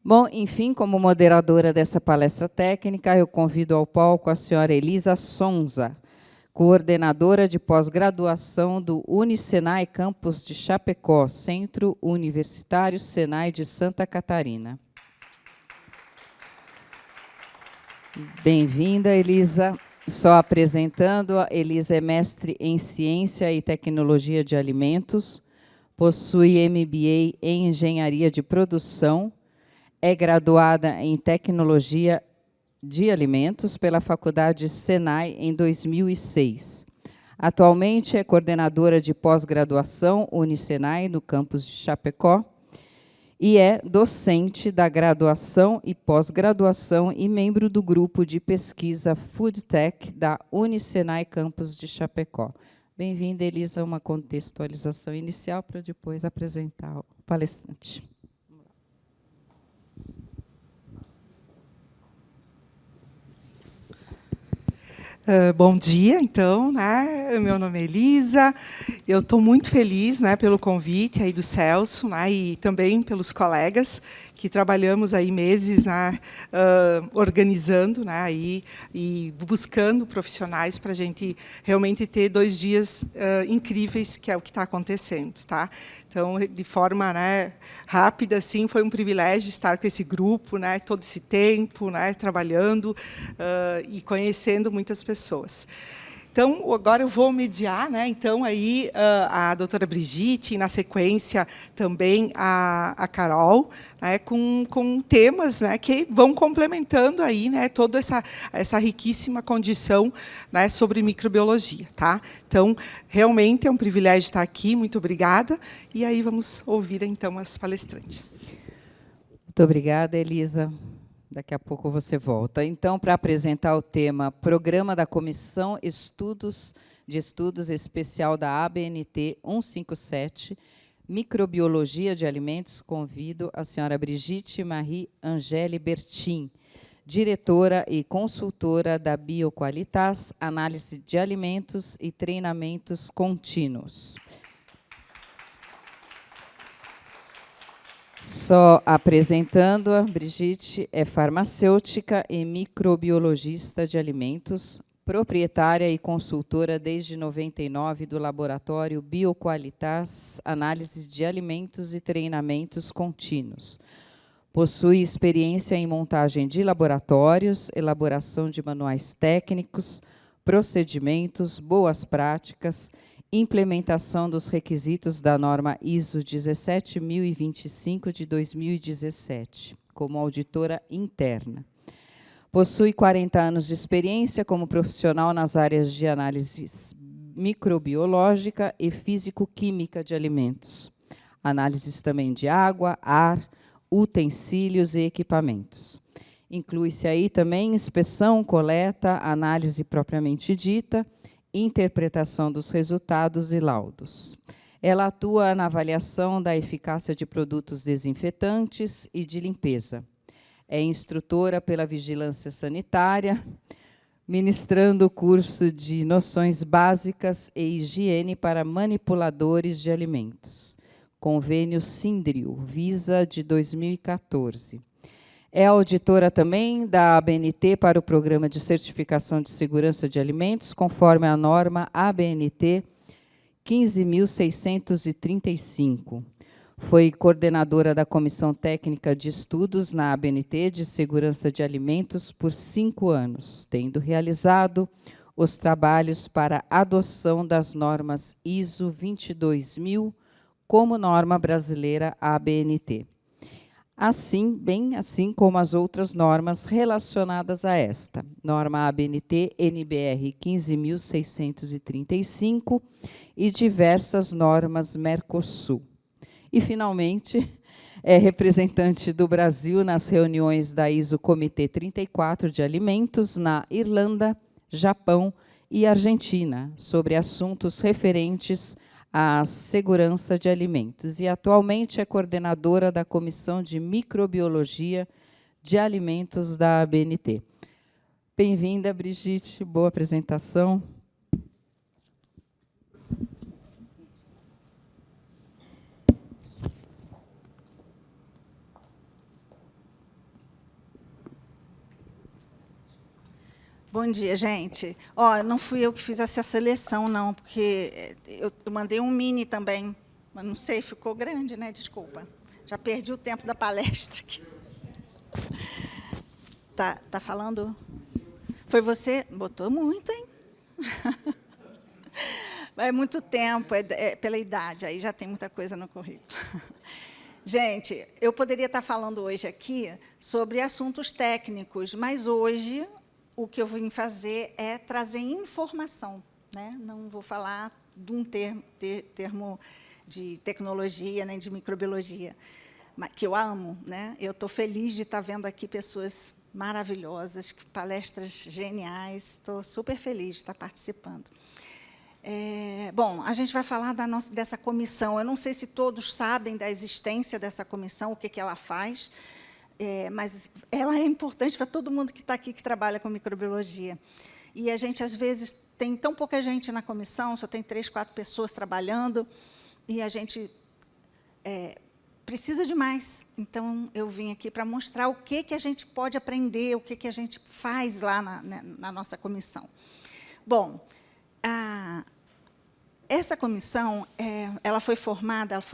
Bom, enfim, como moderadora dessa palestra técnica, eu convido ao palco a senhora Elisa Sonza, coordenadora de pós-graduação do Unisenai Campus de Chapecó, Centro Universitário Senai de Santa Catarina. Bem-vinda, Elisa. Só apresentando, a Elisa é mestre em Ciência e Tecnologia de Alimentos, possui MBA em Engenharia de Produção, é graduada em Tecnologia de Alimentos pela Faculdade Senai em 2006. Atualmente é coordenadora de pós-graduação Unisenai no campus de Chapecó e é docente da graduação e pós-graduação e membro do grupo de pesquisa Food Tech da Unisenai campus de Chapecó. Bem-vinda, Elisa, a uma contextualização inicial para depois apresentar o palestrante. Bom dia, então, né? Meu nome é Elisa, eu estou muito feliz, né, pelo convite aí do Celso, né, e também pelos colegas que trabalhamos aí meses, né, organizando, né, e buscando profissionais para a gente realmente ter 2 dias incríveis, que é o que está acontecendo, tá? Então, de forma, né, rápida, assim, foi um privilégio estar com esse grupo, né, todo esse tempo, né, trabalhando e conhecendo muitas pessoas. Então, agora eu vou mediar, né? Então, aí a doutora Brigitte, e na sequência também a Carol, né? com temas, né? Que vão complementando aí, né? Toda essa riquíssima condição, né? Sobre microbiologia, tá? Então, realmente é um privilégio estar aqui. Muito obrigada. E aí vamos ouvir então as palestrantes. Muito obrigada, Elisa. Daqui a pouco você volta. Então, para apresentar o tema Programa da Comissão de Estudos Especial da ABNT 157, Microbiologia de Alimentos, convido a senhora Brigitte Marie Angele Bertin, diretora e consultora da Bioqualitas, Análise de Alimentos e Treinamentos Contínuos. Só apresentando, a Brigitte é farmacêutica e microbiologista de alimentos, proprietária e consultora desde 99 do laboratório Bioqualitas, Análise de Alimentos e Treinamentos Contínuos. Possui experiência em montagem de laboratórios, elaboração de manuais técnicos, procedimentos, boas práticas, implementação dos requisitos da norma ISO 17025 de 2017, como auditora interna. Possui 40 anos de experiência como profissional nas áreas de análise microbiológica e físico-química de alimentos. Análises também de água, ar, utensílios e equipamentos. Inclui-se aí também inspeção, coleta, análise propriamente dita, interpretação dos resultados e laudos. Ela atua na avaliação da eficácia de produtos desinfetantes e de limpeza. É instrutora pela Vigilância Sanitária, ministrando o curso de Noções Básicas e Higiene para Manipuladores de Alimentos. Convênio Sindrio, Visa de 2014. É auditora também da ABNT para o Programa de Certificação de Segurança de Alimentos, conforme a norma ABNT 15.635. Foi coordenadora da Comissão Técnica de Estudos na ABNT de Segurança de Alimentos por 5 anos, tendo realizado os trabalhos para adoção das normas ISO 22000 como norma brasileira ABNT. Assim como as outras normas relacionadas a esta. Norma ABNT NBR 15.635 e diversas normas Mercosul. E, finalmente, é representante do Brasil nas reuniões da ISO Comitê 34 de Alimentos na Irlanda, Japão e Argentina, sobre assuntos referentes à segurança de alimentos, e atualmente é coordenadora da Comissão de Microbiologia de Alimentos da ABNT. Bem-vinda, Brigitte, boa apresentação. Bom dia, gente. Ó, não fui eu que fiz essa seleção, não, porque eu mandei um mini também, mas não sei, ficou grande, né? Desculpa. Já perdi o tempo da palestra aqui. Tá falando? Foi você? Botou muito, hein? É muito tempo, é pela idade, aí já tem muita coisa no currículo. Gente, eu poderia estar falando hoje aqui sobre assuntos técnicos, mas hoje o que eu vim fazer é trazer informação, né? Não vou falar de um termo de tecnologia, nem de microbiologia, que eu amo, né? Eu estou feliz de estar vendo aqui pessoas maravilhosas, palestras geniais, estou super feliz de estar participando. Bom, a gente vai falar dessa comissão. Eu não sei se todos sabem da existência dessa comissão, o que ela faz, mas ela é importante para todo mundo que está aqui, que trabalha com microbiologia. E a gente, às vezes, tem tão pouca gente na comissão, só tem 3, 4 pessoas trabalhando, e a gente precisa de mais. Então, eu vim aqui para mostrar o que a gente pode aprender, o que a gente faz lá na nossa comissão. Bom, essa comissão, ela foi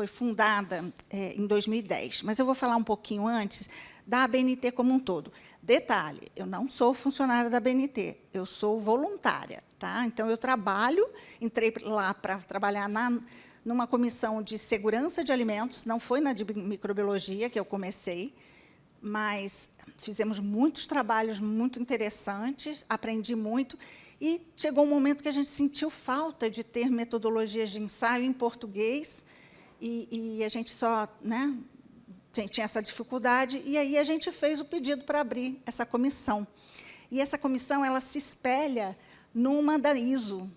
fundada em 2010, mas eu vou falar um pouquinho antes da ABNT como um todo. Detalhe, eu não sou funcionária da ABNT, eu sou voluntária. Tá? Então, eu entrei lá para trabalhar numa comissão de segurança de alimentos, não foi na de microbiologia que eu comecei, mas fizemos muitos trabalhos muito interessantes, aprendi muito, e chegou um momento que a gente sentiu falta de ter metodologias de ensaio em português, e a gente só tinha essa dificuldade, e aí a gente fez o pedido para abrir essa comissão. E essa comissão ela se espelha numa da ISO,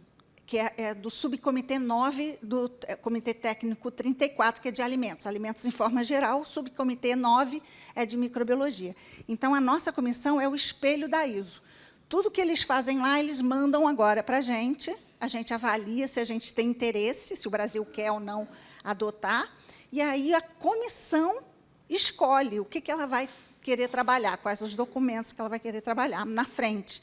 que é do subcomitê 9 do Comitê Técnico 34, que é de alimentos em forma geral, o subcomitê 9 é de microbiologia. Então, a nossa comissão é o espelho da ISO. Tudo que eles fazem lá, eles mandam agora para a gente avalia se a gente tem interesse, se o Brasil quer ou não adotar, e aí a comissão escolhe o que ela vai querer trabalhar, quais os documentos que ela vai querer trabalhar na frente.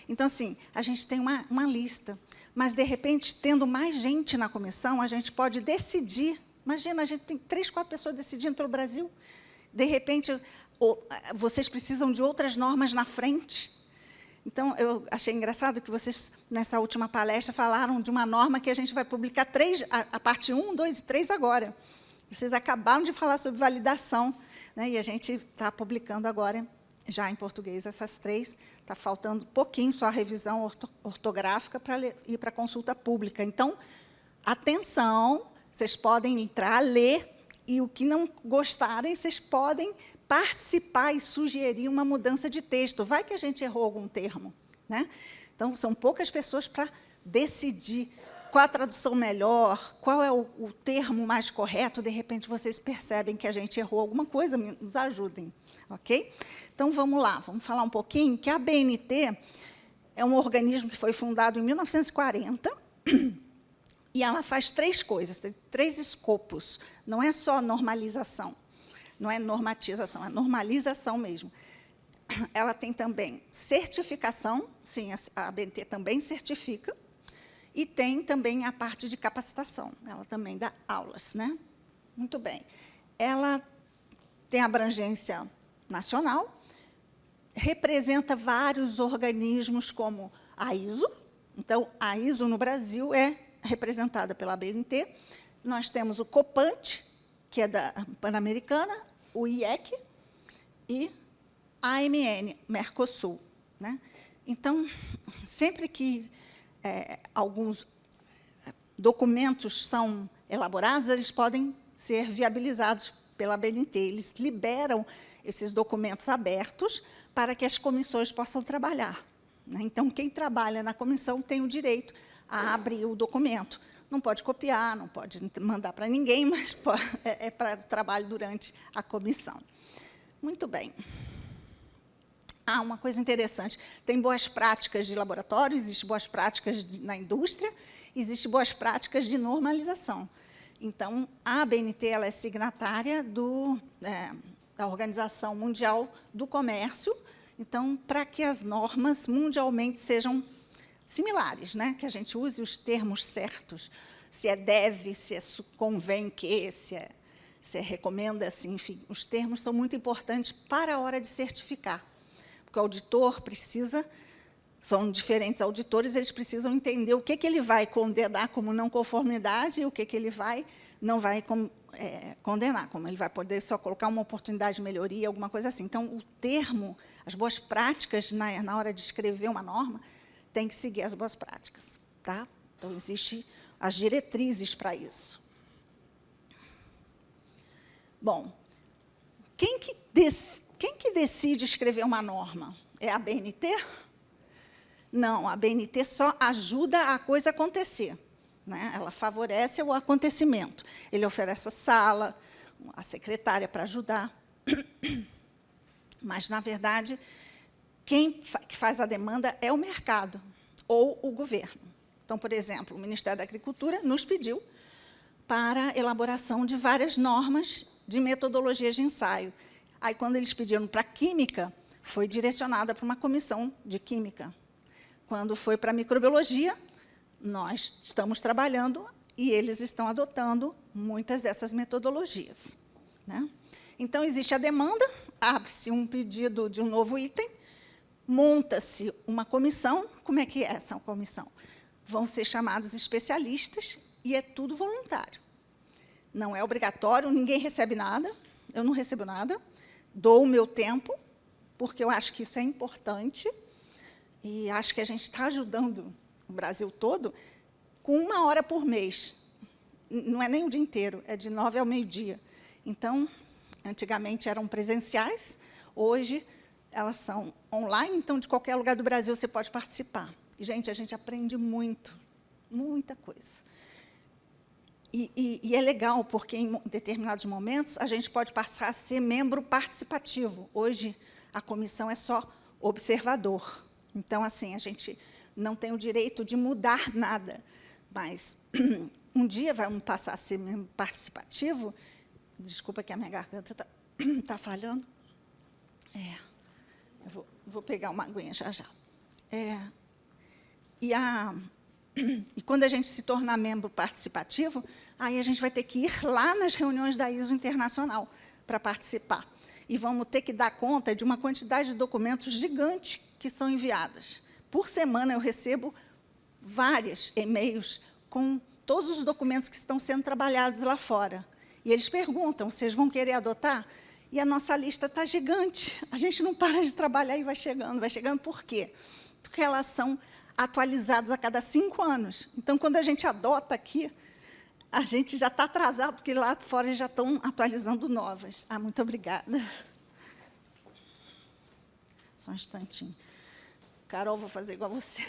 Então, assim, a gente tem uma lista, mas, de repente, tendo mais gente na comissão, a gente pode decidir. Imagina, a gente tem 3, 4 pessoas decidindo pelo Brasil. De repente, vocês precisam de outras normas na frente. Então, eu achei engraçado que vocês, nessa última palestra, falaram de uma norma que a gente vai publicar a parte 1, 2 e 3 agora. Vocês acabaram de falar sobre validação, né? E a gente está publicando agora, já em português, essas 3. Está faltando pouquinho só a revisão ortográfica para ir para a consulta pública. Então, atenção, vocês podem entrar, ler, e o que não gostarem, vocês podem participar e sugerir uma mudança de texto. Vai que a gente errou algum termo, né? Então, são poucas pessoas para decidir qual a tradução melhor, qual é o termo mais correto. De repente, vocês percebem que a gente errou alguma coisa, nos ajudem. Ok? Então, vamos lá, vamos falar um pouquinho que a ABNT é um organismo que foi fundado em 1940, e ela faz 3 coisas, tem 3 escopos. Não é só normalização, não é normatização, é normalização mesmo. Ela tem também certificação, sim, a ABNT também certifica, e tem também a parte de capacitação, ela também dá aulas, né? Muito bem. Ela tem abrangência nacional, representa vários organismos como a ISO. Então, a ISO no Brasil é representada pela ABNT. Nós temos o COPANT, que é da Pan-Americana, o IEC e a AMN, Mercosul, né? Então, sempre que alguns documentos são elaborados, eles podem ser viabilizados pela ABNT. Eles liberam esses documentos abertos para que as comissões possam trabalhar, né? Então, quem trabalha na comissão tem o direito a abrir o documento. Não pode copiar, não pode mandar para ninguém, mas é para trabalho durante a comissão. Muito bem. Uma coisa interessante, tem boas práticas de laboratório, existem boas práticas na indústria, existem boas práticas de normalização. Então, a ABNT ela é signatária da Organização Mundial do Comércio, Então, para que as normas mundialmente sejam similares, né? Que a gente use os termos certos, se é deve, se é convém que, se é recomenda-se, enfim, os termos são muito importantes para a hora de certificar, porque o auditor precisa, são diferentes auditores, eles precisam entender o que ele vai condenar como não conformidade e o que ele não vai condenar, como ele vai poder só colocar uma oportunidade de melhoria, alguma coisa assim. Então, o termo, as boas práticas, na hora de escrever uma norma, tem que seguir as boas práticas. Tá? Então, existem as diretrizes para isso. Bom, quem que decide escrever uma norma? É a ABNT? Não, a ABNT só ajuda a coisa acontecer. Né? Ela favorece o acontecimento. Ele oferece a sala, a secretária para ajudar. Mas, na verdade, quem faz a demanda é o mercado ou o governo. Então, por exemplo, o Ministério da Agricultura nos pediu para a elaboração de várias normas de metodologias de ensaio. Aí, quando eles pediram para Química, foi direcionada para uma comissão de Química. Quando foi para Microbiologia, nós estamos trabalhando e eles estão adotando muitas dessas metodologias. Né? Então, existe a demanda, abre-se um pedido de um novo item, monta-se uma comissão. Como é que é essa comissão? Vão ser chamados especialistas e é tudo voluntário. Não é obrigatório, ninguém recebe nada, eu não recebo nada, dou o meu tempo, porque eu acho que isso é importante, e acho que a gente está ajudando o Brasil todo com 1 hora por mês. Não é nem o dia inteiro, é de 9 ao meio-dia. Então, antigamente eram presenciais, hoje elas são online, então, de qualquer lugar do Brasil você pode participar. E, gente, a gente aprende muito, muita coisa. E é legal, porque, em determinados momentos, a gente pode passar a ser membro participativo. Hoje, a comissão é só observador. Então, assim, a gente não tem o direito de mudar nada, mas um dia vamos passar a ser membro participativo. Desculpa que a minha garganta está falhando. Eu vou pegar uma aguinha já, já. E quando a gente se tornar membro participativo, aí a gente vai ter que ir lá nas reuniões da ISO Internacional para participar. E vamos ter que dar conta de uma quantidade de documentos gigante que são enviadas. Por semana, eu recebo vários e-mails com todos os documentos que estão sendo trabalhados lá fora. E eles perguntam, vocês vão querer adotar? E a nossa lista está gigante. A gente não para de trabalhar e vai chegando. Vai chegando por quê? Porque elas são atualizadas a cada 5 anos. Então, quando a gente adota aqui, a gente já está atrasado, porque lá fora eles já estão atualizando novas. Muito obrigada. Só um instantinho. Carol, vou fazer igual a você.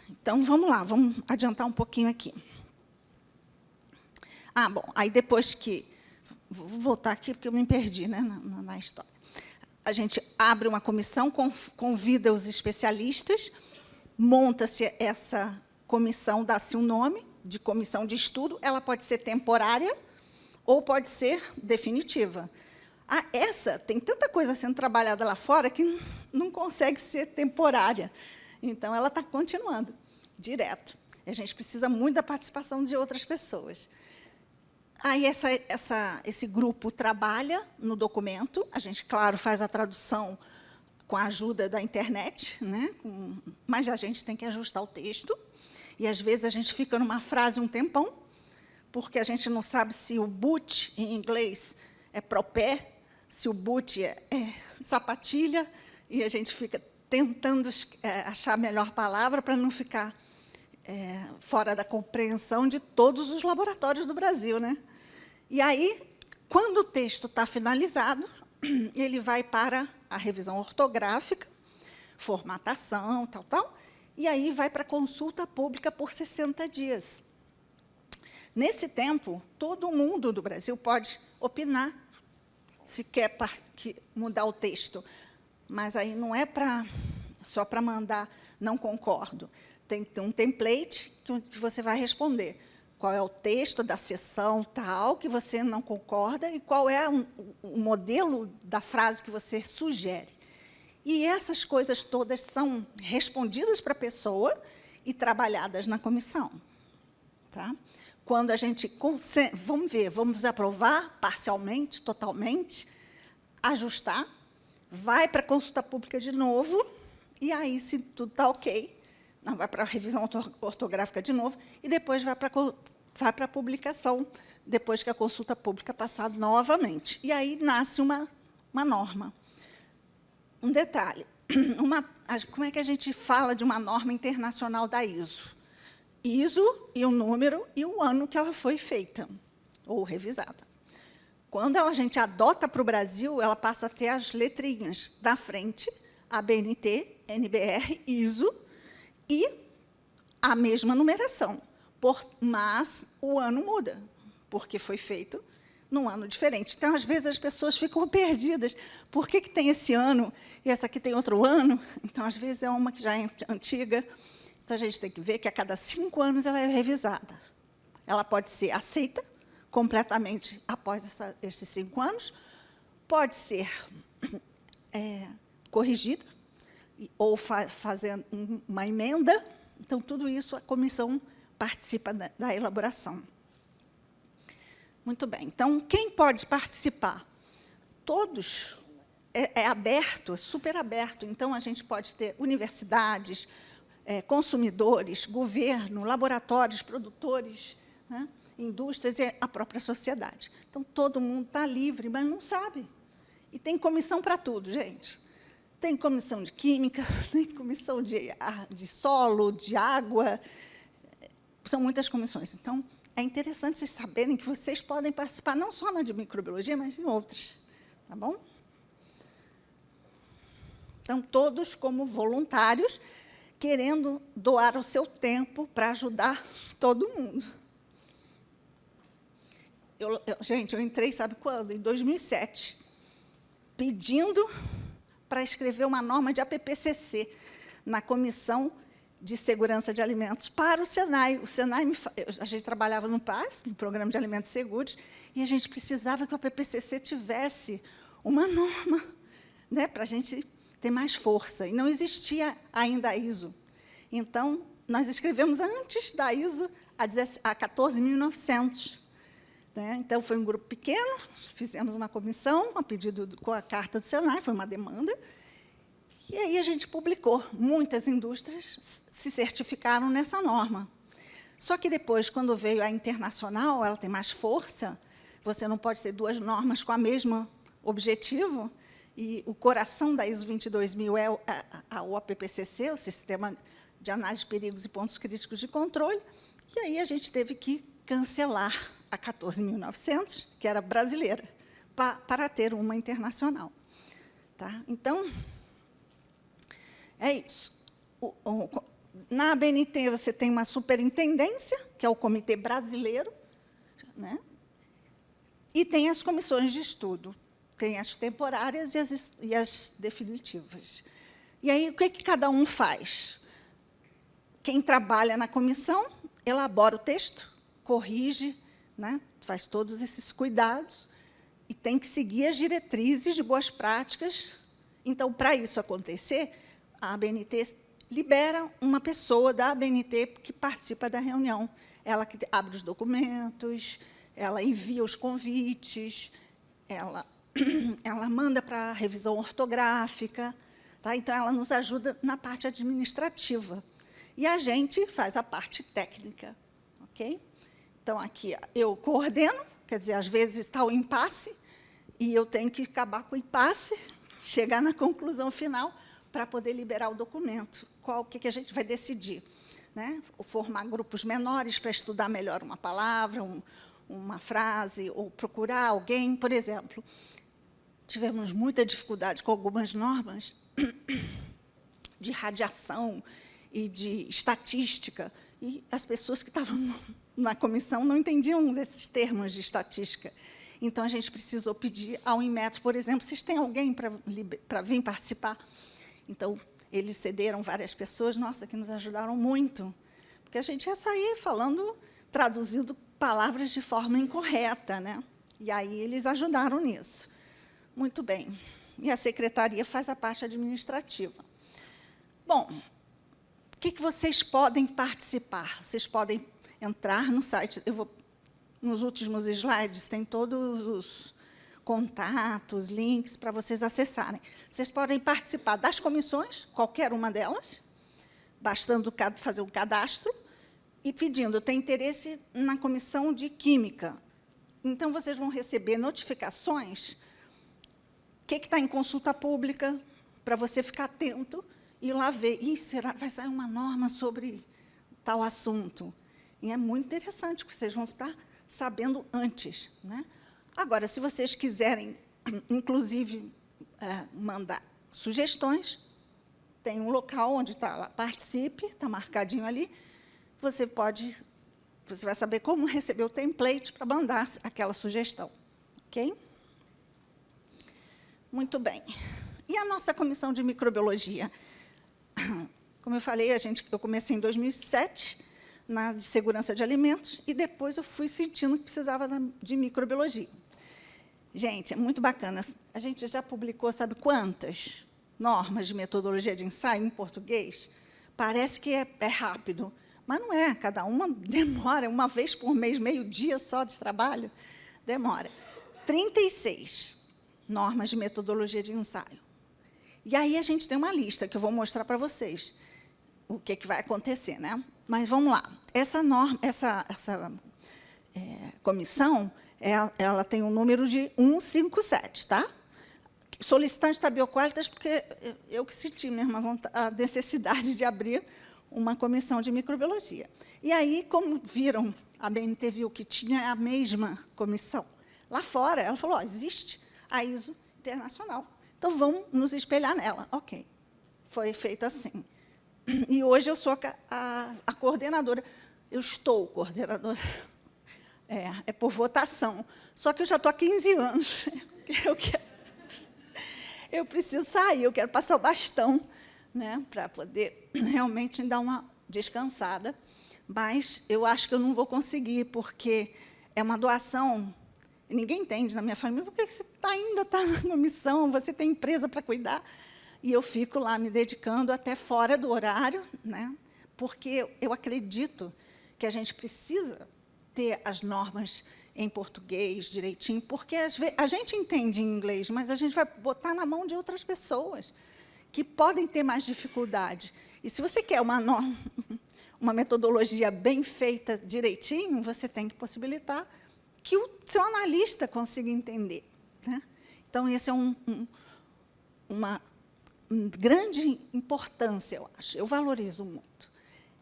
Então, vamos lá, vamos adiantar um pouquinho aqui. Bom, aí depois que... Vou voltar aqui, porque eu me perdi, né, na história. A gente abre uma comissão, convida os especialistas, monta-se essa comissão, dá-se um nome de comissão de estudo, ela pode ser temporária ou pode ser definitiva. Essa tem tanta coisa sendo trabalhada lá fora que não consegue ser temporária. Então, ela está continuando, direto. A gente precisa muito da participação de outras pessoas. Aí, esse grupo trabalha no documento, a gente, claro, faz a tradução com a ajuda da internet, né? Mas a gente tem que ajustar o texto, e, às vezes, a gente fica numa frase um tempão, porque a gente não sabe se o boot, em inglês, é propé, se o boot é sapatilha, e a gente fica tentando achar a melhor palavra para não ficar fora da compreensão de todos os laboratórios do Brasil. Né? E aí, quando o texto está finalizado, ele vai para a revisão ortográfica, formatação, tal, e aí vai para a consulta pública por 60 dias. Nesse tempo, todo mundo do Brasil pode opinar se quer mudar o texto, mas aí não é só para mandar não concordo. Tem um template que você vai responder. qual é o texto da seção tal que você não concorda e qual é o modelo da frase que você sugere. E essas coisas todas são respondidas para a pessoa e trabalhadas na comissão. Tá? Quando a gente... Vamos ver, vamos aprovar parcialmente, totalmente, ajustar, vai para a consulta pública de novo, e aí, se tudo está ok, não, vai para a revisão ortográfica de novo, e depois vai para a publicação, depois que a consulta pública passar novamente. E aí nasce uma norma. Um detalhe, como é que a gente fala de uma norma internacional da ISO? ISO e o número e o ano que ela foi feita, ou revisada. Quando a gente adota para o Brasil, ela passa a ter as letrinhas da frente, ABNT, NBR, ISO, e a mesma numeração, mas o ano muda, porque foi feito num ano diferente. Então, às vezes, as pessoas ficam perdidas. Por que tem esse ano e essa aqui tem outro ano? Então, às vezes, é uma que já é antiga. Então, a gente tem que ver que, a cada 5 anos, ela é revisada. Ela pode ser aceita completamente após esses 5 anos, pode ser corrigida, ou fazendo uma emenda. Então, tudo isso, a comissão participa da elaboração. Muito bem. Então, quem pode participar? Todos. É aberto, é super aberto. Então, a gente pode ter universidades, consumidores, governo, laboratórios, produtores, né, indústrias e a própria sociedade. Então, todo mundo está livre, mas não sabe. E tem comissão para tudo, gente. Tem comissão de química, tem comissão de solo, de água. São muitas comissões. Então, é interessante vocês saberem que vocês podem participar não só na de microbiologia, mas em outras. Tá bom? Então, todos como voluntários, querendo doar o seu tempo para ajudar todo mundo. Gente, eu entrei, sabe quando? Em 2007, pedindo para escrever uma norma de APPCC na Comissão de Segurança de Alimentos para o Senai. O Senai, a gente trabalhava no PAS, no Programa de Alimentos Seguros, e a gente precisava que o APPCC tivesse uma norma, né, para a gente ter mais força. E não existia ainda a ISO. Então, nós escrevemos antes da ISO a 14.900. Né? Então, foi um grupo pequeno, fizemos uma comissão, a pedido com a carta do Senai, foi uma demanda, e aí a gente publicou. Muitas indústrias se certificaram nessa norma. Só que depois, quando veio a internacional, ela tem mais força, você não pode ter 2 normas com o mesmo objetivo, e o coração da ISO 22000 é o APPCC, o Sistema de Análise de Perigos e Pontos Críticos de Controle, e aí a gente teve que cancelar a 14.900, que era brasileira, para ter uma internacional. Tá? Então, é isso. Na ABNT, você tem uma superintendência, que é o Comitê Brasileiro, né? E tem as comissões de estudo. Tem as temporárias e as definitivas. E aí, o que cada um faz? Quem trabalha na comissão elabora o texto, corrige, né, faz todos esses cuidados, e tem que seguir as diretrizes de boas práticas. Então, para isso acontecer, a ABNT libera uma pessoa da ABNT que participa da reunião. Ela que abre os documentos, ela envia os convites, ela manda para a revisão ortográfica. Tá? Então, ela nos ajuda na parte administrativa. E a gente faz a parte técnica. Ok? Então, aqui eu coordeno, quer dizer, às vezes está o impasse, e eu tenho que acabar com o impasse, chegar na conclusão final, para poder liberar o documento. O que a gente vai decidir? Né? Formar grupos menores para estudar melhor uma palavra, uma frase, ou procurar alguém. Por exemplo, tivemos muita dificuldade com algumas normas de radiação e de estatística, e as pessoas que estavam na comissão não entendiam desses termos de estatística. Então, a gente precisou pedir ao Inmetro, por exemplo, vocês têm alguém para vir participar? Então, eles cederam várias pessoas, nossa, que nos ajudaram muito, porque a gente ia sair falando traduzindo palavras de forma incorreta, né? E aí eles ajudaram nisso. Muito bem. E a secretaria faz a parte administrativa. Bom, o que vocês podem participar? Vocês podem entrar no site. Nos últimos slides tem todos os contatos, links para vocês acessarem. Vocês podem participar das comissões, qualquer uma delas, bastando fazer um cadastro, e pedindo, tem interesse na comissão de Química. Então, vocês vão receber notificações, o que está em consulta pública, para você ficar atento e ir lá ver. Vai sair uma norma sobre tal assunto. E é muito interessante, porque vocês vão estar sabendo antes, né? Agora, se vocês quiserem, inclusive, mandar sugestões, tem um local onde está lá, participe, está marcadinho ali, você vai saber como receber o template para mandar aquela sugestão. Ok? Muito bem. E a nossa comissão de microbiologia? Como eu falei, eu comecei em 2007, na de segurança de alimentos, e depois eu fui sentindo que precisava de microbiologia. Gente, é muito bacana. A gente já publicou, sabe quantas normas de metodologia de ensaio em português? Parece que é rápido, mas não é. Cada uma demora, uma vez por mês, meio-dia só de trabalho, demora. 36 normas de metodologia de ensaio. E aí a gente tem uma lista que eu vou mostrar para vocês o que vai acontecer, né? Mas vamos lá. Essa comissão, ela tem um número de 157, tá? Solicitante da Bioqualitas, porque eu que senti mesmo a necessidade de abrir uma comissão de microbiologia. E aí, como viram, a BNT viu que tinha a mesma comissão lá fora, ela falou, existe a ISO internacional, então vamos nos espelhar nela. Ok, foi feito assim. E hoje eu sou a coordenadora. Eu estou coordenadora. É por votação. Só que eu já estou há 15 anos. Eu preciso sair, eu quero passar o bastão, né, para poder realmente dar uma descansada. Mas eu acho que eu não vou conseguir, porque é uma doação. Ninguém entende na minha família, por que você ainda está na missão, você tem empresa para cuidar. E eu fico lá me dedicando até fora do horário, né? Porque eu acredito que a gente precisa ter as normas em português direitinho, porque a gente entende em inglês, mas a gente vai botar na mão de outras pessoas que podem ter mais dificuldade. E se você quer uma metodologia bem feita direitinho, você tem que possibilitar que o seu analista consiga entender, né? Então, esse é uma grande importância, eu acho. Eu valorizo muito.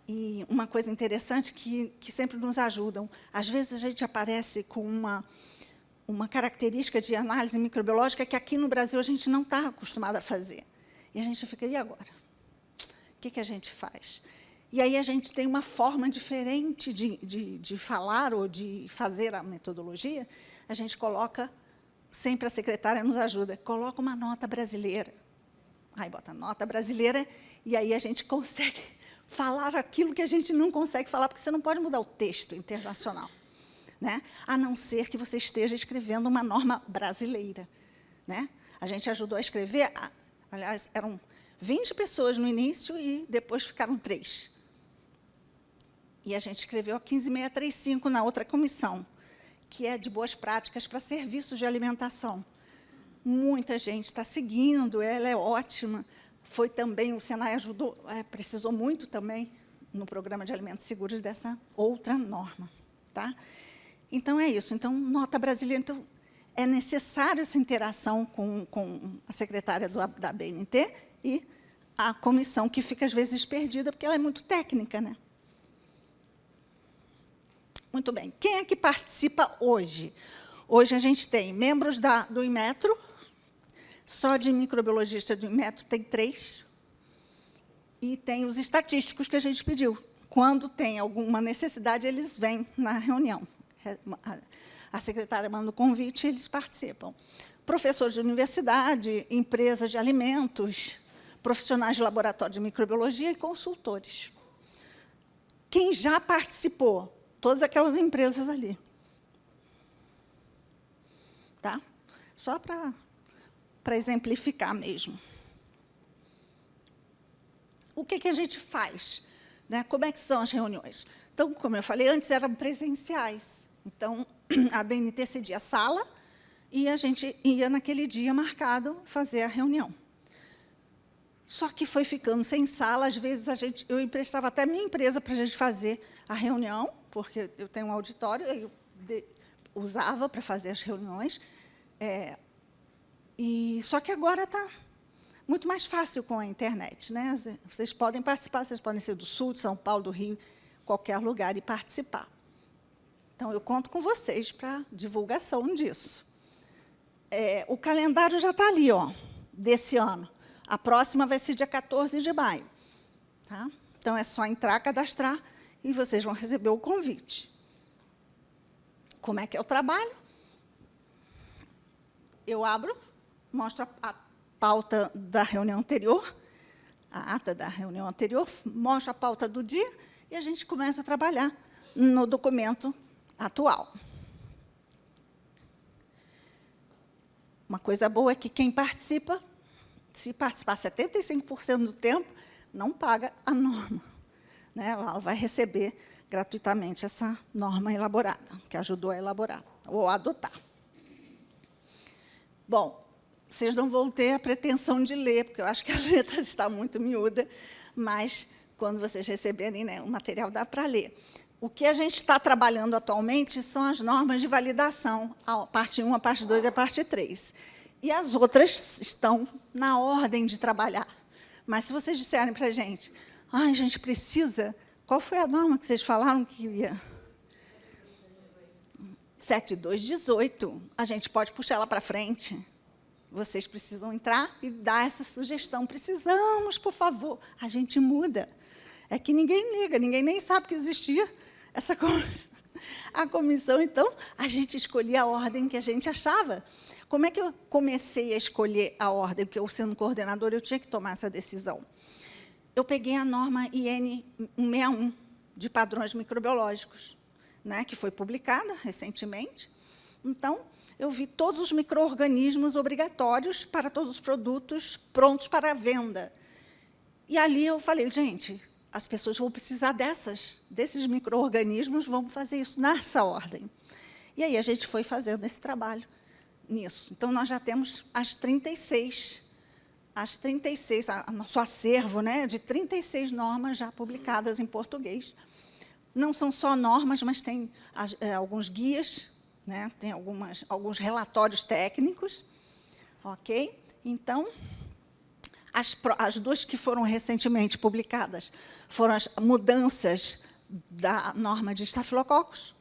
E uma coisa interessante que sempre nos ajudam. Às vezes, a gente aparece com uma característica de análise microbiológica que aqui no Brasil a gente não está acostumado a fazer. E a gente fica, e agora? O que a gente faz? E aí a gente tem uma forma diferente de falar ou de fazer a metodologia. A gente coloca, sempre a secretária nos ajuda, coloca uma nota brasileira. Aí bota nota brasileira, e aí a gente consegue falar aquilo que a gente não consegue falar, porque você não pode mudar o texto internacional, né? A não ser que você esteja escrevendo uma norma brasileira, né? A gente ajudou a escrever, aliás, eram 20 pessoas no início e depois ficaram 3. E a gente escreveu a 15635 na outra comissão, que é de boas práticas para serviços de alimentação. Muita gente está seguindo, ela é ótima. Foi também, o Senai ajudou, precisou muito também, no Programa de Alimentos Seguros, dessa outra norma. Tá? Então, é isso. Então, nota brasileira. Então, é necessário essa interação com a secretária da BNT e a comissão, que fica, às vezes, perdida, porque ela é muito técnica, né? Muito bem. Quem é que participa hoje? Hoje, a gente tem membros do Inmetro. Só de microbiologista do Inmetro tem 3. E tem os estatísticos que a gente pediu. Quando tem alguma necessidade, eles vêm na reunião. A secretária manda o convite e eles participam. Professores de universidade, empresas de alimentos, profissionais de laboratório de microbiologia e consultores. Quem já participou? todas aquelas empresas ali. Tá? Só para exemplificar mesmo. O que a gente faz? Né? Como é que são as reuniões? Então, como eu falei antes, eram presenciais. Então, a BNT cedia a sala e a gente ia, naquele dia marcado, fazer a reunião. Só que foi ficando sem sala, às vezes eu emprestava até a minha empresa para a gente fazer a reunião, porque eu tenho um auditório, eu usava para fazer as reuniões. Só que agora está muito mais fácil com a internet, né? Vocês podem participar, vocês podem ser do Sul, de São Paulo, do Rio, qualquer lugar, e participar. Então, eu conto com vocês para divulgação disso. O calendário já está ali, ó, desse ano. A próxima vai ser dia 14 de maio. Tá? Então, é só entrar, cadastrar, e vocês vão receber o convite. Como é que é o trabalho? Eu abro, mostro a pauta da reunião anterior, a ata da reunião anterior, mostro a pauta do dia, e a gente começa a trabalhar no documento atual. Uma coisa boa é que quem participa, se participar 75% do tempo, não paga a norma. Né? Ela vai receber gratuitamente essa norma elaborada, que ajudou a elaborar, ou a adotar. Bom, vocês não vão ter a pretensão de ler, porque eu acho que a letra está muito miúda, mas, quando vocês receberem, né, o material dá para ler. O que a gente está trabalhando atualmente são as normas de validação, a parte 1, a parte 2 e a parte 3. E as outras estão na ordem de trabalhar. Mas, se vocês disserem para a gente, a gente precisa... Qual foi a norma que vocês falaram que ia? 7218. A gente pode puxar ela para frente. Vocês precisam entrar e dar essa sugestão. Precisamos, por favor. A gente muda. É que ninguém liga, ninguém nem sabe que existia essa comissão. A comissão, então, a gente escolhia a ordem que a gente achava. Como é que eu comecei a escolher a ordem? Porque, eu, sendo coordenadora, eu tinha que tomar essa decisão. Eu peguei a norma IN 161, de padrões microbiológicos, né, que foi publicada recentemente. Então, eu vi todos os micro-organismos obrigatórios para todos os produtos prontos para a venda. E ali eu falei, gente, as pessoas vão precisar desses micro-organismos, vamos fazer isso nessa ordem. E aí a gente foi fazendo esse trabalho nisso. Então, nós já temos as 36, nosso acervo, né, de 36 normas já publicadas em português. Não são só normas, mas tem alguns guias, né, tem alguns relatórios técnicos. Ok? Então, as duas que foram recentemente publicadas foram as mudanças da norma de estafilococos,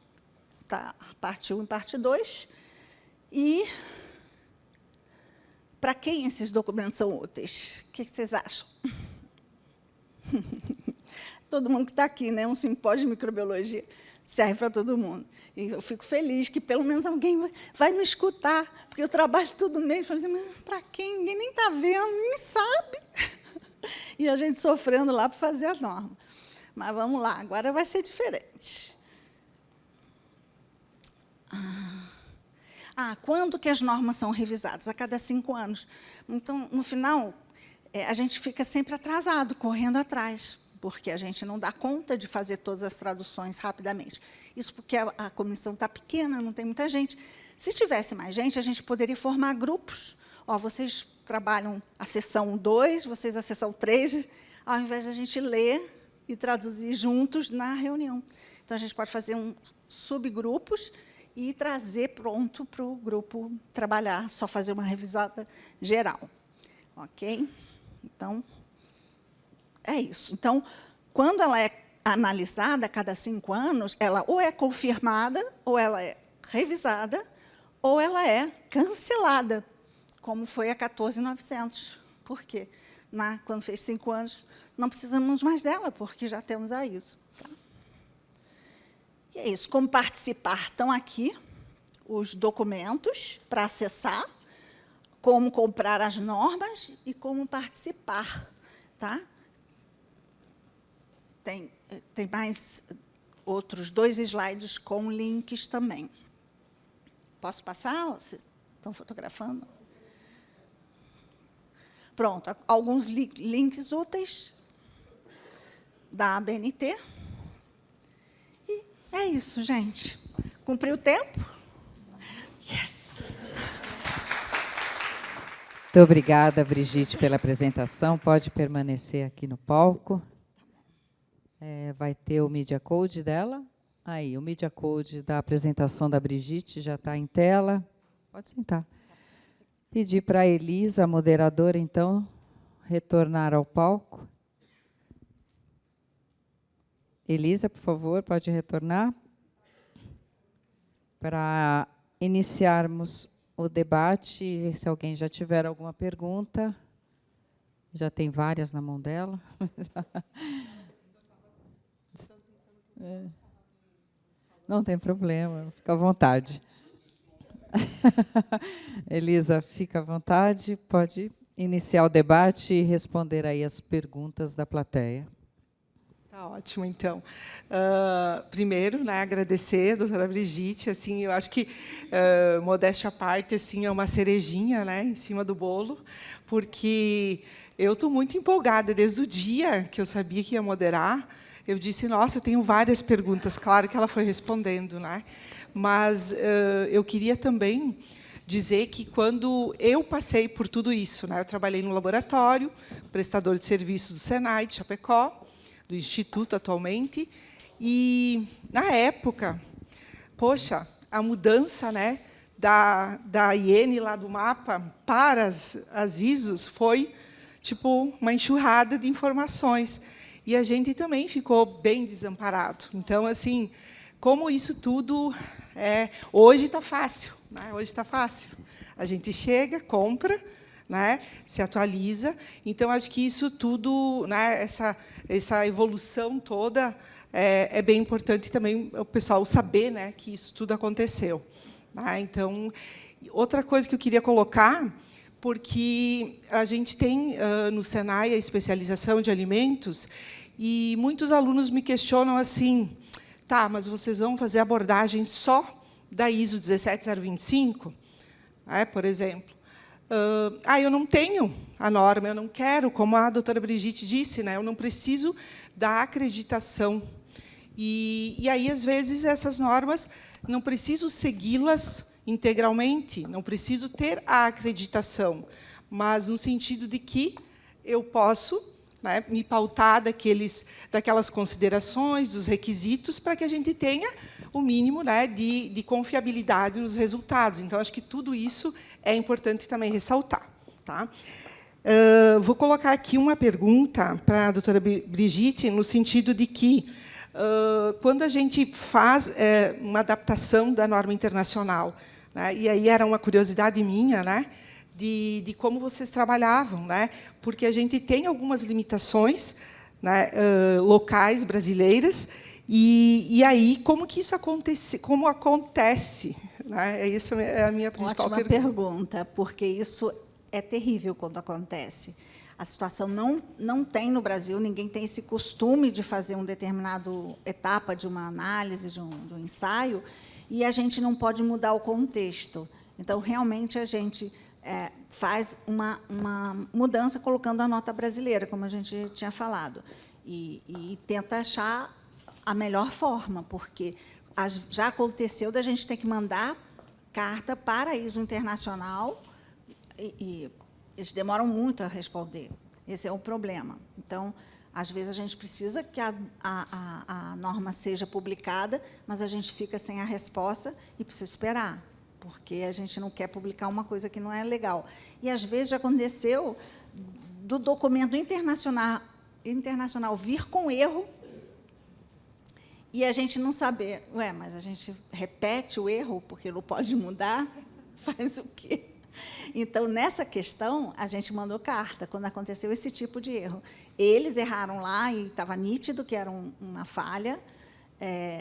tá? Parte 1 e parte 2. E, para quem esses documentos são úteis? O que vocês acham? Todo mundo que está aqui, né? Um simpósio de microbiologia serve para todo mundo. E eu fico feliz que, pelo menos, alguém vai me escutar, porque eu trabalho todo mês, falando assim, mas para quem? Ninguém nem está vendo, nem sabe. E a gente sofrendo lá para fazer a norma. Mas vamos lá, agora vai ser diferente. Quando que as normas são revisadas? A cada 5 anos. Então, no final, a gente fica sempre atrasado, correndo atrás, porque a gente não dá conta de fazer todas as traduções rapidamente. Isso porque a comissão está pequena, não tem muita gente. Se tivesse mais gente, a gente poderia formar grupos. Vocês trabalham a sessão 2, vocês a sessão 3, ao invés de a gente ler e traduzir juntos na reunião. Então, a gente pode fazer subgrupos e trazer pronto para o grupo trabalhar, só fazer uma revisada geral. Ok? Então, é isso. Então, quando ela é analisada a cada 5 anos, ela ou é confirmada, ou ela é revisada, ou ela é cancelada, como foi a 14.900. Por quê? Quando fez 5 anos, não precisamos mais dela, porque já temos a ISO. Tá? E é isso. Como participar? Estão aqui os documentos para acessar, como comprar as normas e como participar. Tá? Tem mais outros 2 slides com links também. Posso passar? Vocês estão fotografando? Pronto, alguns links úteis da ABNT. E é isso, gente. Cumpriu o tempo? Yes! Muito obrigada, Brigitte, pela apresentação. Pode permanecer aqui no palco. Vai ter o Media Code dela. Aí, o Media Code da apresentação da Brigitte já está em tela. Pode sentar. Pedir para a Elisa, a moderadora, então, retornar ao palco. Elisa, por favor, pode retornar. Para iniciarmos o debate, se alguém já tiver alguma pergunta, já tem várias na mão dela. Não tem problema, fica à vontade. Elisa, fica à vontade, pode iniciar o debate e responder aí as perguntas da plateia. Tá ótimo, então. Primeiro, né, agradecer a doutora Brigitte. Assim, eu acho que, modéstia à parte, assim, é uma cerejinha, né, em cima do bolo, porque eu estou muito empolgada. Desde o dia que eu sabia que ia moderar, eu disse, nossa, eu tenho várias perguntas. Claro que ela foi respondendo, né? Mas eu queria também dizer que, quando eu passei por tudo isso, né, eu trabalhei no laboratório, prestador de serviço do Senai, de Chapecó, do Instituto atualmente, e, na época, poxa, a mudança, né, da IN lá do mapa para as ISOs foi tipo uma enxurrada de informações. E a gente também ficou bem desamparado. Então, assim, como isso tudo hoje está fácil, né? Hoje está fácil. A gente chega, compra, né? Se atualiza. Então, acho que isso tudo, né? Essa evolução toda é bem importante também o pessoal saber, né, que isso tudo aconteceu. Né? Então, outra coisa que eu queria colocar, porque a gente tem no Senai a especialização de alimentos, e muitos alunos me questionam assim, tá, mas vocês vão fazer abordagem só da ISO 17025? Por exemplo. Eu não tenho a norma, eu não quero, como a doutora Brigitte disse, né, eu não preciso da acreditação. E aí, às vezes, essas normas, não preciso segui-las integralmente, não preciso ter a acreditação, mas no sentido de que eu posso, né, me pautar daquelas considerações, dos requisitos, para que a gente tenha o mínimo, né, de confiabilidade nos resultados. Então, acho que tudo isso é importante também ressaltar. Tá? Vou colocar aqui uma pergunta para a doutora Brigitte, no sentido de que, quando a gente faz uma adaptação da norma internacional, né, e aí era uma curiosidade minha, né, de como vocês trabalhavam, né, porque a gente tem algumas limitações, né, locais brasileiras, e aí como que isso acontece? Como acontece? Né? Essa é a minha principal pergunta, porque isso é terrível quando acontece. A situação não tem no Brasil, ninguém tem esse costume de fazer uma determinada etapa de uma análise, de um ensaio, e a gente não pode mudar o contexto. Então, realmente, a gente faz uma mudança colocando a nota brasileira, como a gente tinha falado, e tenta achar a melhor forma, porque já aconteceu da gente ter que mandar carta para a ISO internacional, e eles demoram muito a responder. Esse é o problema. Então, às vezes, a gente precisa que a norma seja publicada, mas a gente fica sem a resposta e precisa esperar, porque a gente não quer publicar uma coisa que não é legal. E, às vezes, já aconteceu do documento internacional vir com erro e a gente não saber, mas a gente repete o erro, porque não pode mudar, faz o quê? Então, nessa questão, a gente mandou carta, quando aconteceu esse tipo de erro. Eles erraram lá, e estava nítido que era uma falha,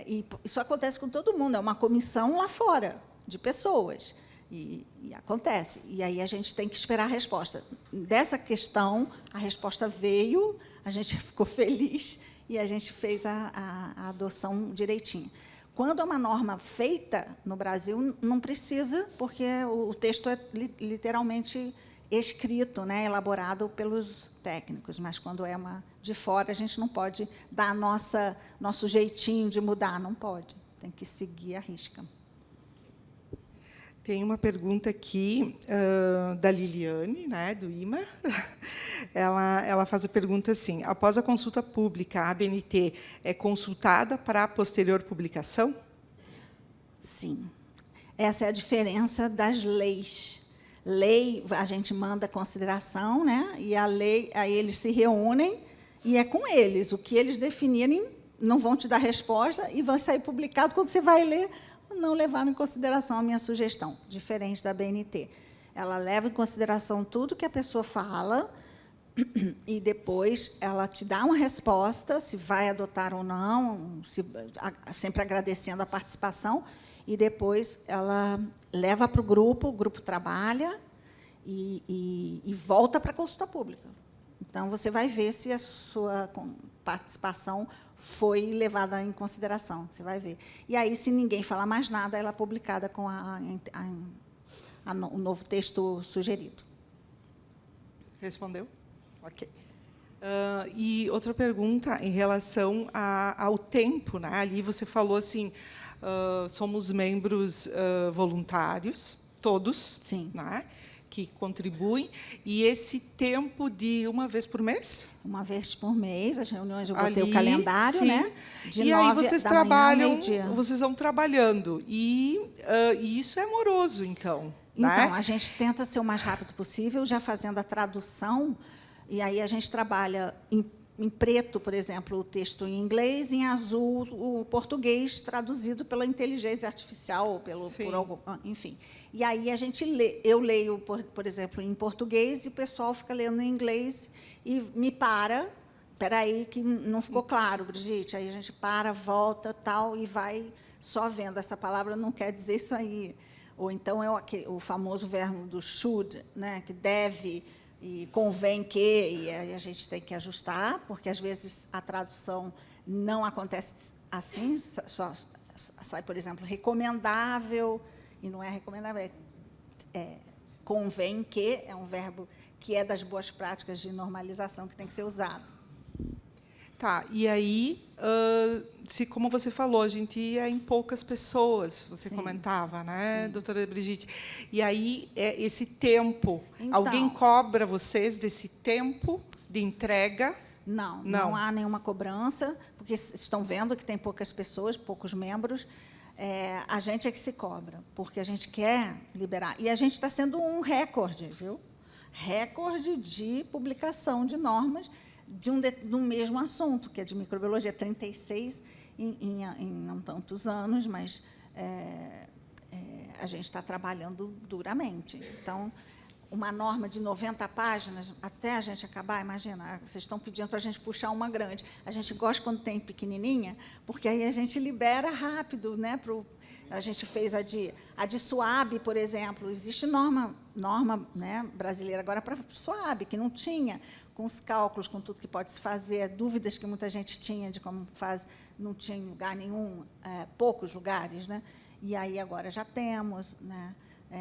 e isso acontece com todo mundo, é uma comissão lá fora, de pessoas, e acontece. E aí a gente tem que esperar a resposta. Dessa questão, a resposta veio, a gente ficou feliz, e a gente fez a adoção direitinho. Quando é uma norma feita no Brasil, não precisa, porque o texto é literalmente escrito, né, elaborado pelos técnicos, mas quando é uma de fora, a gente não pode dar nosso jeitinho de mudar, não pode, tem que seguir a risca. Tem uma pergunta aqui da Liliane, né, do IMA. Ela faz a pergunta assim: após a consulta pública, a ABNT é consultada para a posterior publicação? Sim. Essa é a diferença das leis. Lei, a gente manda consideração, né, e a lei, aí eles se reúnem, e é com eles. O que eles definirem, não vão te dar resposta, e vai sair publicado. Quando você vai ler, não levaram em consideração a minha sugestão, diferente da BNT. Ela leva em consideração tudo que a pessoa fala e depois ela te dá uma resposta, se vai adotar ou não, sempre agradecendo a participação, e depois ela leva para o grupo trabalha e volta para a consulta pública. Então, você vai ver se a sua participação foi levada em consideração, você vai ver. E aí, se ninguém falar mais nada, ela é publicada com o novo texto sugerido. Respondeu? Ok. E outra pergunta em relação ao tempo, né? Ali você falou assim, somos membros voluntários, todos, Sim, né? Que contribuem, e esse tempo de uma vez por mês? uma vez por mês, as reuniões, eu botei Ali, o calendário, sim. né? De E aí 9 vocês da manhã ao trabalham, meio-dia. vocês vão trabalhando, e isso é moroso, então. Então, né? a gente tenta ser o mais rápido possível, já fazendo a tradução, e aí a gente trabalha em preto, por exemplo, o texto em inglês, em azul, o português traduzido pela inteligência artificial, ou por algum, enfim. E aí a gente eu leio, por exemplo, em português, e o pessoal fica lendo em inglês e me para. Espera aí, que não ficou claro, Brigitte. Aí a gente para, volta, tal, e vai só vendo. Essa palavra não quer dizer isso aí. Ou então é o famoso verbo do should, né, que deve e convém que, e aí a gente tem que ajustar, porque, às vezes, a tradução não acontece assim, só sai, por exemplo, recomendável, e não é recomendável, convém que, é um verbo que é das boas práticas de normalização que tem que ser usado. Tá, e aí, como você falou, a gente ia em poucas pessoas, você Sim. comentava, né, Sim. doutora Brigitte? E aí, esse tempo, Então, alguém cobra vocês desse tempo de entrega? Não há nenhuma cobrança, porque estão vendo que tem poucas pessoas, poucos membros. A gente é que se cobra, porque a gente quer liberar. E a gente está sendo um recorde, viu? Recorde de publicação de normas de um mesmo assunto, que é de microbiologia, 36 em não tantos anos, mas a gente está trabalhando duramente. Então, uma norma de 90 páginas, até a gente acabar, imagina, vocês estão pedindo para a gente puxar uma grande. A gente gosta quando tem pequenininha, porque aí a gente libera rápido, né? A gente fez a de SUAB, por exemplo. Existe norma né, brasileira agora para SUAB, que não tinha, com os cálculos, com tudo que pode se fazer, dúvidas que muita gente tinha de como faz, não tinha em lugar nenhum, poucos lugares, né? E aí agora já temos, né?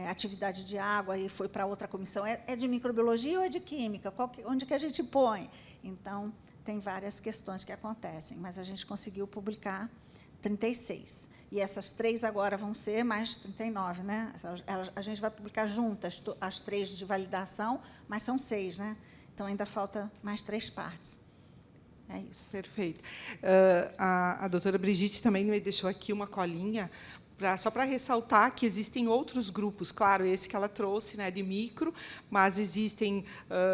Atividade de água, e foi para outra comissão. É de microbiologia ou é de química? Onde que a gente põe? Então, tem várias questões que acontecem, mas a gente conseguiu publicar 36. E essas 3 agora vão ser mais 39, né? A gente vai publicar juntas as 3 de validação, mas são 6, né? Então, ainda falta mais 3 partes. É isso. Perfeito. A doutora Brigitte também me deixou aqui uma colinha, só para ressaltar que existem outros grupos, claro, esse que ela trouxe, né, de micro, mas existem,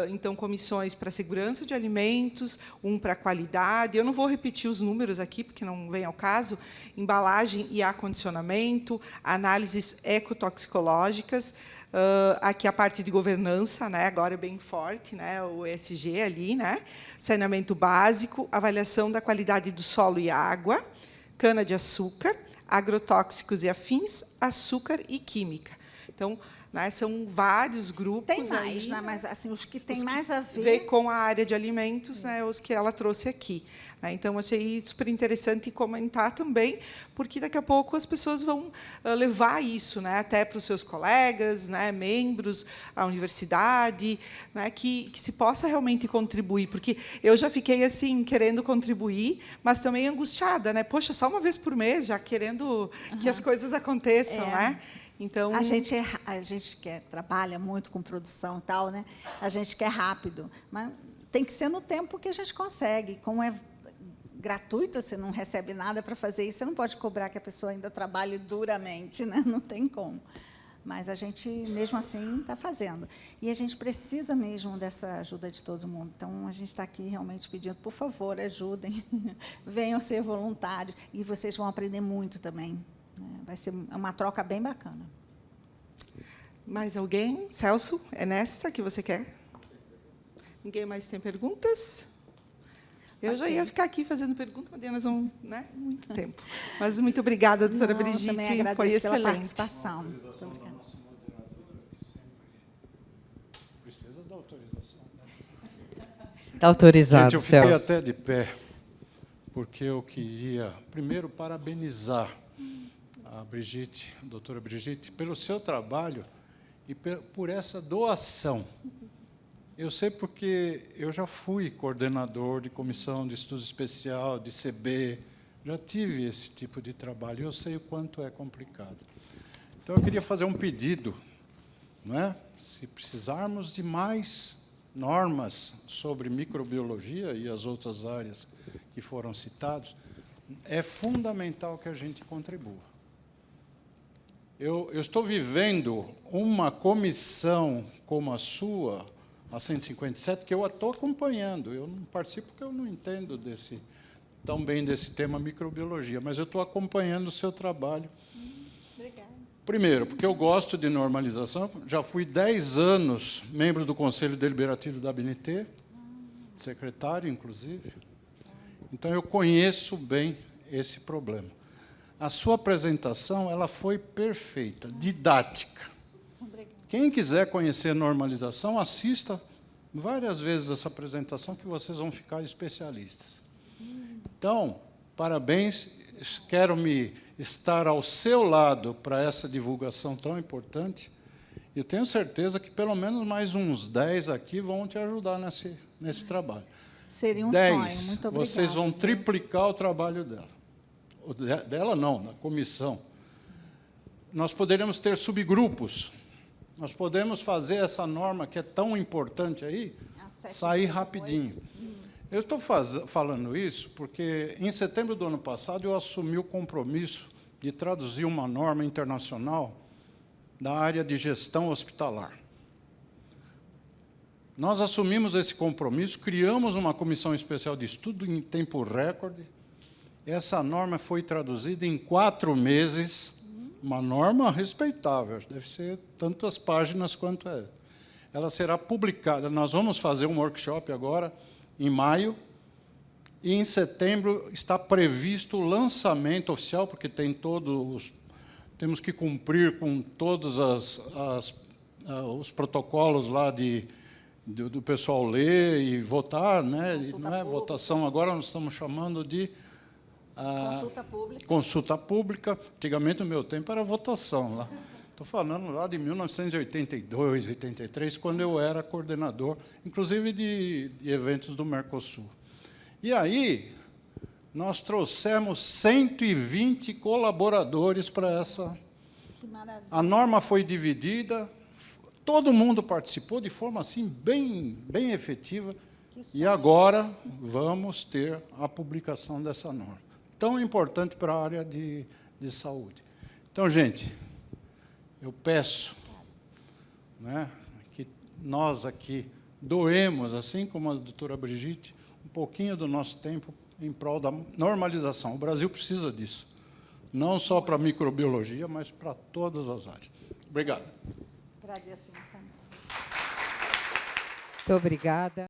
então, comissões para segurança de alimentos, para qualidade, eu não vou repetir os números aqui, porque não vem ao caso, embalagem e acondicionamento, análises ecotoxicológicas, aqui a parte de governança, né, agora é bem forte, né, o ESG ali, né, saneamento básico, avaliação da qualidade do solo e água, cana-de-açúcar, agrotóxicos e afins, açúcar e química. Então, né? São vários grupos. Tem mais, aí, né? Mas assim, os que têm os mais a ver... ver com a área de alimentos, né, os que ela trouxe aqui. Então, achei super interessante comentar também, porque daqui a pouco as pessoas vão levar isso, né, até para os seus colegas, né, membros, a universidade, né, que se possa realmente contribuir, porque eu já fiquei assim querendo contribuir, mas também angustiada, né? Poxa, só uma vez por mês, já querendo que as coisas aconteçam, né? Então, a gente trabalha muito com produção e tal, né? A gente quer rápido, mas tem que ser no tempo que a gente consegue. Como é gratuito, você não recebe nada para fazer isso, você não pode cobrar que a pessoa ainda trabalhe duramente, né? Não tem como. Mas a gente, mesmo assim, está fazendo. E a gente precisa mesmo dessa ajuda de todo mundo. Então, a gente está aqui realmente pedindo, por favor, ajudem, venham ser voluntários, e vocês vão aprender muito também. Vai ser uma troca bem bacana. Mais alguém? Celso, é nesta que você quer? Ninguém mais tem perguntas? Eu já ia ficar aqui fazendo perguntas, mas nós vamos, né, muito tempo. Mas muito obrigada, doutora Brigitte, também agradeço foi excelente. pela participação. Muito obrigada. Precisa da autorização. Está autorizado, Gente, eu fiquei Celso. até de pé, porque eu queria, primeiro, parabenizar a Brigitte, a doutora Brigitte, pelo seu trabalho e por essa doação. Eu sei porque eu já fui coordenador de comissão de estudo especial, de CB, já tive esse tipo de trabalho, eu sei o quanto é complicado. Então, eu queria fazer um pedido, não é? Se precisarmos de mais normas sobre microbiologia e as outras áreas que foram citadas, é fundamental que a gente contribua. Eu estou vivendo uma comissão como a sua, a 157, que eu estou acompanhando. Eu não participo porque eu não entendo tão bem desse tema microbiologia, mas eu estou acompanhando o seu trabalho. Obrigada. Primeiro, porque eu gosto de normalização, já fui 10 anos membro do Conselho Deliberativo da ABNT, secretário, inclusive. Então, eu conheço bem esse problema. A sua apresentação ela foi perfeita, didática. Quem quiser conhecer normalização, assista várias vezes essa apresentação, que vocês vão ficar especialistas. Então, parabéns, quero estar ao seu lado para essa divulgação tão importante. Eu tenho certeza que pelo menos mais uns 10 aqui vão te ajudar nesse trabalho. Seria um 10, sonho, muito obrigada. vocês vão triplicar o trabalho dela. Dela não, na comissão. Nós poderíamos ter subgrupos. Nós podemos fazer essa norma, que é tão importante aí, sair rapidinho. Eu estou falando isso porque, em setembro do ano passado, eu assumi o compromisso de traduzir uma norma internacional da área de gestão hospitalar. Nós assumimos esse compromisso, criamos uma comissão especial de estudo em tempo recorde. Essa norma foi traduzida em 4 meses, uma norma respeitável, deve ser tantas páginas quanto é. Ela será publicada, nós vamos fazer um workshop agora, em maio, e em setembro está previsto o lançamento oficial, porque temos que cumprir com todos os protocolos lá do pessoal ler e votar, né? Não é votação, agora nós estamos chamando de consulta pública. Consulta pública. Antigamente, no meu tempo, era votação lá. Estou falando lá de 1982, 83, quando eu era coordenador, inclusive de eventos do Mercosul. E aí, nós trouxemos 120 colaboradores para essa... Que maravilha. A norma foi dividida, todo mundo participou de forma assim bem efetiva, e agora vamos ter a publicação dessa norma, tão importante para a área de saúde. Então, gente, eu peço, né, que nós aqui doemos, assim como a doutora Brigitte, um pouquinho do nosso tempo em prol da normalização. O Brasil precisa disso, não só para a microbiologia, mas para todas as áreas. Obrigado. Agradeço imensamente. Muito obrigada.